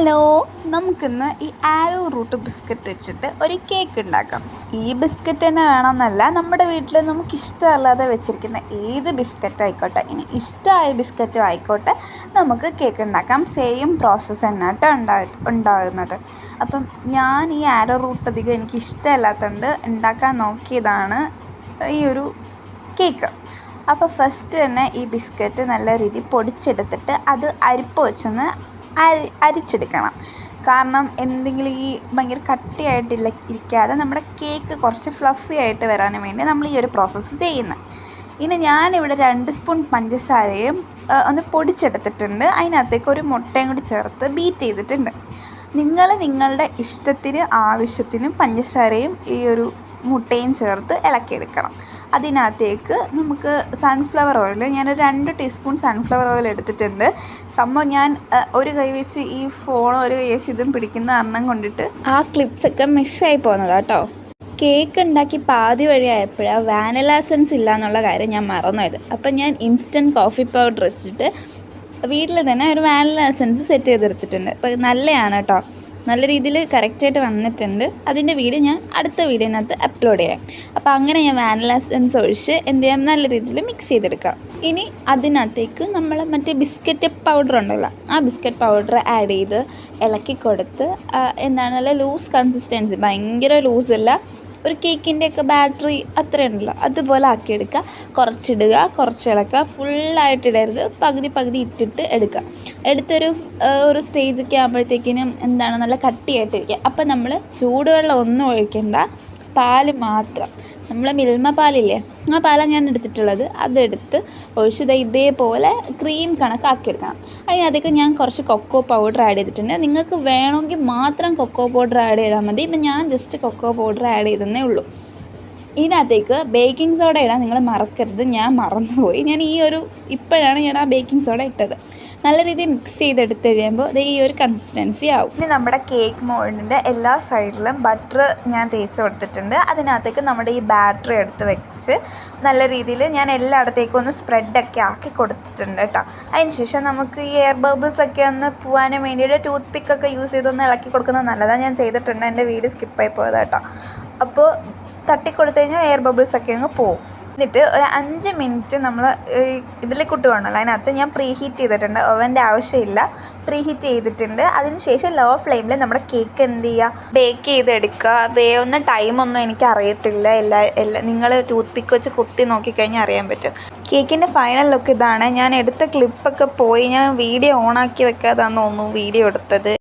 Hello, നമുക്കിന്ന് ഈ ആരോ root biscuit വെച്ചിട്ട് ഒരു കേക്ക് ഉണ്ടാക്കാം. ഈ ബിസ്ക്കറ്റ് തന്നെ വേണമെന്നല്ല, നമ്മുടെ വീട്ടിൽ നമുക്ക് ഇഷ്ടമല്ലാതെ വെച്ചിരിക്കുന്ന ഏത് ബിസ്ക്കറ്റ് ആയിക്കോട്ടെ, ഇനി ഇഷ്ടമായ ബിസ്ക്കറ്റും ആയിക്കോട്ടെ, നമുക്ക് കേക്ക് ഉണ്ടാക്കാം. സെയിം പ്രോസസ്സ് തന്നെയാട്ടോ ഉണ്ടാകുന്നത്. അപ്പം ഞാൻ ഈ ആരോ റൂട്ട് അധികം എനിക്ക് ഇഷ്ടമല്ലാത്തതുകൊണ്ട് ഉണ്ടാക്കാൻ നോക്കിയതാണ് ഈ ഒരു കേക്ക്. അപ്പോൾ ഫസ്റ്റ് തന്നെ ഈ ബിസ്ക്കറ്റ് നല്ല രീതിയിൽ പൊടിച്ചെടുത്തിട്ട് അത് അരിപ്പ് വെച്ചൊന്ന് അരിച്ചെടുക്കണം. കാരണം എന്തെങ്കിലും ഈ ഭയങ്കര കട്ടിയായിട്ടില്ല ഇരിക്കാതെ നമ്മുടെ കേക്ക് കുറച്ച് ഫ്ലഫി ആയിട്ട് വരാൻ വേണ്ടി നമ്മൾ ഈ ഒരു പ്രോസസ്സ് ചെയ്യുന്നത്. ഇനി ഞാനിവിടെ 2 സ്പൂൺ പഞ്ചസാരയും ഒന്ന് പൊടിച്ചെടുത്തിട്ടുണ്ട്. അതിനകത്തേക്ക് ഒരു മുട്ടയും കൂടി ചേർത്ത് ബീറ്റ് ചെയ്തിട്ടുണ്ട്. നിങ്ങളുടെ ഇഷ്ടത്തിന് ആവശ്യത്തിനും പഞ്ചസാരയും ഈ ഒരു മുട്ടയും ചേർത്ത് ഇളക്കിയെടുക്കണം. അതിനകത്തേക്ക് നമുക്ക് സൺഫ്ലവർ ഓയിൽ, ഞാനൊരു 2 ടീസ്പൂൺ സൺഫ്ലവർ ഓയിൽ എടുത്തിട്ടുണ്ട്. സംഭവം ഞാൻ ഒരു കൈ വെച്ച് ഈ ഫോണും ഒരു കൈ വെച്ച് ഇതും പിടിക്കുന്ന കാരണം കൊണ്ടിട്ട് ആ ക്ലിപ്സൊക്കെ മിസ്സായി പോകുന്നത് കേട്ടോ. കേക്ക് ഉണ്ടാക്കി പാതി വഴിയായപ്പോഴാണ് വാനില എസൻസ് ഇല്ല എന്നുള്ള കാര്യം ഞാൻ മറന്നുപോയത്. അപ്പം ഞാൻ ഇൻസ്റ്റൻറ്റ് കോഫി പൗഡർ വെച്ചിട്ട് വീട്ടിൽ തന്നെ ഒരു വാനില എസൻസ് സെറ്റ് ചെയ്തെടുത്തിട്ടുണ്ട്. അപ്പോൾ നല്ലതാണ് കേട്ടോ, നല്ല രീതിയിൽ കറക്റ്റായിട്ട് വന്നിട്ടുണ്ട്. അതിൻ്റെ വീഡിയോ ഞാൻ അടുത്ത വീഡിയോനകത്ത് അപ്ലോഡ് ചെയ്യാം. അപ്പോൾ അങ്ങനെ ഞാൻ വാനില എസൻസ് ഒഴിച്ച് എന്ത് ചെയ്യാം, നല്ല രീതിയിൽ മിക്സ് ചെയ്തെടുക്കാം. ഇനി അതിനകത്തേക്ക് നമ്മൾ മറ്റേ ബിസ്ക്കറ്റ് പൗഡർ ഉണ്ടല്ലോ, ആ ബിസ്ക്കറ്റ് പൗഡർ ആഡ് ചെയ്ത് ഇളക്കി കൊടുത്ത് നല്ല ലൂസ് കൺസിസ്റ്റൻസി, ഭയങ്കര ലൂസല്ല, ഒരു കേക്കിൻ്റെയൊക്കെ ബാറ്ററി അത്രയുണ്ടല്ലോ അതുപോലെ ആക്കിയെടുക്കുക. കുറച്ചിടുക, കുറച്ച് ഇളക്കുക, ഫുള്ളായിട്ട് ഇടരുത്, പകുതി ഇട്ടിട്ട് എടുക്കുക. ഒരു സ്റ്റേജൊക്കെ ആകുമ്പോഴത്തേക്കിനും നല്ല കട്ടിയായിട്ട് ഇരിക്കുക. അപ്പം നമ്മൾ ചൂടുവെള്ളം ഒന്നും ഒഴിക്കേണ്ട, പാല് മാത്രം, നമ്മൾ മിൽമ പാലില്ലേ, ആ പാലാണ് ഞാൻ എടുത്തിട്ടുള്ളത്. അതെടുത്ത് ഒഴിച്ച് ഇതേപോലെ ക്രീം കണക്കാക്കിയെടുക്കണം. അതിനകത്തേക്ക് ഞാൻ കുറച്ച് കൊക്കോ പൗഡർ ആഡ് ചെയ്തിട്ടുണ്ട്. നിങ്ങൾക്ക് വേണമെങ്കിൽ മാത്രം കൊക്കോ പൗഡർ ആഡ് ചെയ്താൽ മതി. ഇപ്പം ഞാൻ ജസ്റ്റ് കൊക്കോ പൗഡർ ആഡ് ചെയ്തതേ ഉള്ളൂ. ഇതിനകത്തേക്ക് ബേക്കിംഗ് സോഡ ഇടാൻ നിങ്ങൾ മറക്കരുത്. ഞാൻ മറന്നുപോയി. ഇപ്പോഴാണ് ഞാൻ ആ ബേക്കിംഗ് സോഡ ഇട്ടത്. നല്ല രീതിയിൽ മിക്സ് ചെയ്തെടുത്ത് കഴിയുമ്പോൾ ഇത് ഈ ഒരു കൺസിസ്റ്റൻസി ആവും. ഇനി നമ്മുടെ കേക്ക് മോൾഡിൻ്റെ എല്ലാ സൈഡിലും ബട്ടർ ഞാൻ തേച്ച് കൊടുത്തിട്ടുണ്ട്. അതിനകത്തേക്ക് നമ്മുടെ ഈ ബാറ്ററി എടുത്ത് വെച്ച് നല്ല രീതിയിൽ ഞാൻ എല്ലായിടത്തേക്കും ഒന്ന് സ്പ്രെഡൊക്കെ ആക്കി കൊടുത്തിട്ടുണ്ട് കേട്ടോ. അതിനുശേഷം നമുക്ക് ഈ എയർ ബബിൾസ് ഒക്കെ ഒന്ന് പോകാനും വേണ്ടിയിട്ട് ടൂത്ത് പിക്കൊക്കെ യൂസ് ചെയ്തൊന്ന് ഇളക്കി കൊടുക്കുന്നത് നല്ലതാണ്. ഞാൻ ചെയ്തിട്ടുണ്ട്, എൻ്റെ വീഡിയോ സ്കിപ്പായി പോയത് കേട്ടോ. അപ്പോൾ തട്ടിക്കൊടുത്തു കഴിഞ്ഞാൽ എയർ ബബിൾസ് ഒക്കെ അങ്ങ് പോകും. എന്നിട്ട് ഒരു 5 മിനിറ്റ് നമ്മൾ ഇഡ്ഡലിക്കുട്ട് വേണമല്ലോ, അതിനകത്ത് ഞാൻ പ്രീഹീറ്റ് ചെയ്തിട്ടുണ്ട്. ഓവൻ്റെ ആവശ്യമില്ല, പ്രീഹീറ്റ് ചെയ്തിട്ടുണ്ട്. അതിനുശേഷം ലോ ഫ്ലെയിമിൽ നമ്മുടെ കേക്ക് എന്ത് ചെയ്യുക, ബേക്ക് ചെയ്തെടുക്കുക. വേവുന്ന ടൈമൊന്നും എനിക്ക് അറിയത്തില്ല. നിങ്ങൾ ടൂത്ത് പിക്ക് വെച്ച് കുത്തി നോക്കിക്കഴിഞ്ഞാൽ അറിയാൻ പറ്റും. കേക്കിൻ്റെ ഫൈനൽ ലുക്ക് ഇതാണ്. ഞാൻ എടുത്ത ക്ലിപ്പൊക്കെ പോയി, ഞാൻ വീഡിയോ ഓണാക്കി വെക്കാതാന്ന് തോന്നുന്നു വീഡിയോ എടുത്തത്.